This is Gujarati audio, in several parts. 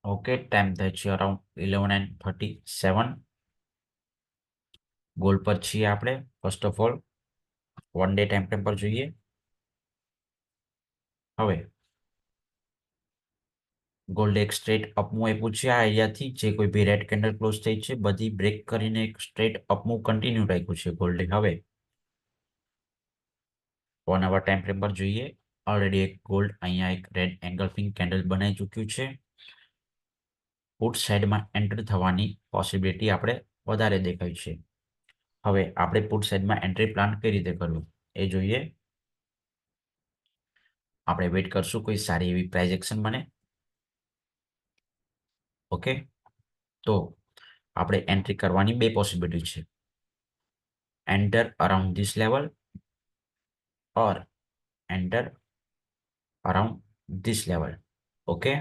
ઓકે, ટાઈમ થાય છે અરાઉન્ડ 11:37. ગોલ પર છીએ આપણે. First of all one day time frame પર જોઈએ. હવે ગોલ્ડ એક સ્ટ્રેટ અપમૂવ આપ્યું છે આ એરિયાથી, જે કોઈ બી રેડ કેન્ડલ ક્લોઝ થઈ છે બધી બ્રેક કરીને એક સ્ટ્રેટ અપમૂવ કન્ટિન્યુ રાખ્યું છે ગોલ્ડે. હવે 1 અવર ટાઈમ ફ્રેમ પર જોઈએ. ઓલરેડી એક ગોલ્ડ અહીંયા એક રેડ એન્ગલ્ફિંગ કેન્ડલ બનાવી ચૂક્યું છે. પુટ સાઈડમાં એન્ટર થવાની પોસિબિલિટી આપણે વધારે દેખાય છે. હવે આપણે પુટ સાઈડમાં એન્ટ્રી પ્લાન કઈ રીતે કરવું એ જોઈએ. આપણે વેઇટ કરશું કોઈ સારી એવી પ્રાઇઝ એક્શન બને. ઓકે, તો આપણે એન્ટ્રી કરવાની બે પોસિબિલિટી છે. Enter around this level or enter around this level. Okay,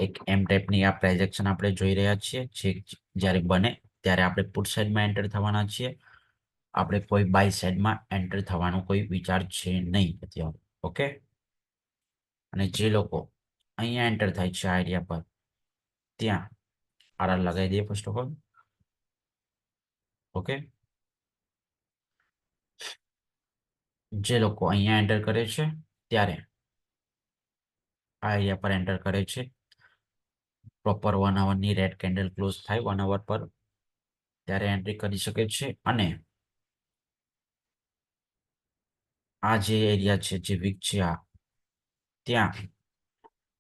એક એમ ટાઈપની આ પ્રાઇઝ એક્શન આપણે જોઈ રહ્યા છીએ. જે જ્યારે બને ત્યારે આપણે પુટ સાઈડમાં એન્ટર થવાના છીએ. આપણે કોઈ બાય સાઈડમાં એન્ટર થવાનો કોઈ વિચાર છે નહીં અત્યારે. ઓકે, અને જે લોકો અહીંયા એન્ટર થાય છે આ એરિયા પર, ત્યાં આર લગાવી દઈએ ફર્સ્ટ ઓફ ઓલ. ઓકે, જે લોકો અહીંયા એન્ટર કરે છે ત્યારે આ એરિયા પર એન્ટર કરે છે. પ્રોપર 1 અવરની રેડ કેન્ડલ ક્લોઝ થાય 1 અવર પર, ત્યારે એન્ટ્રી કરી શકે છે. અને આ જે એરિયા છે, જે વીક છે આ, ત્યાં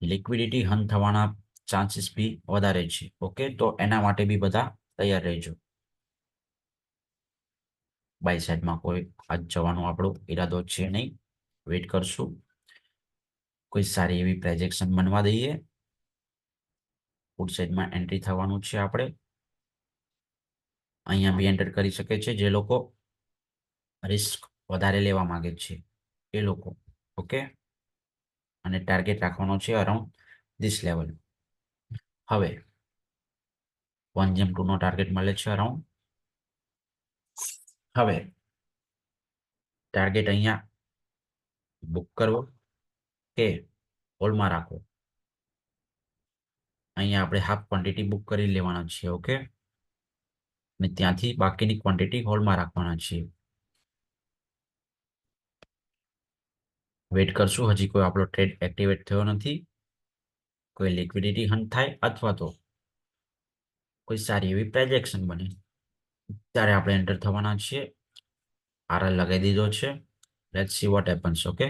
લિક્વિડિટી હન થવાના ચાન્સીસ બી વધારે છે. ઓકે, તો એના માટે બી બધા તૈયાર રહેજો. બાય સાઈડમાં કોઈ આજ જવાનો આપણો ઈરાદો છે નહીં. વેઇટ કરશું, કોઈ સારી એવી પ્રોજેક્શન બનવા દઈએ. પુટ સાઈડમાં એન્ટ્રી થવાનું છે આપણે. અહીંયા બી એન્ટર કરી શકે છે જે લોકો રિસ્ક વધારે લેવા માંગે છે એ લોકો. ઓકે, અને ટાર્ગેટ રાખવાનો છે અરાઉન્ડ ધીસ લેવલ. હવે 1:2 નો ટાર્ગેટ મળે છે અરાઉન્ડ. હવે ટાર્ગેટ અહીંયા બુક કરવો કે હોલ્ડમાં રાખવો, અહીંયા આપણે હાફ ક્વોન્ટિટી બુક કરી લેવાના છીએ. ઓકે, અને ત્યાંથી બાકીની ક્વોન્ટિટી હોલ્ડમાં રાખવાના છીએ. વેઇટ કરશું, હજી કોઈ આપણો ટ્રેડ એક્ટિવેટ થયો નથી. કોઈ લિક્વિડિટી હન્ટ થાય અથવા તો કોઈ સારી એવી પ્રોજેક્શન બને ત્યારે આપણે એન્ટર થવાના છીએ. આરએલ લગાવી દીધો છે. Let's see what happens. Okay,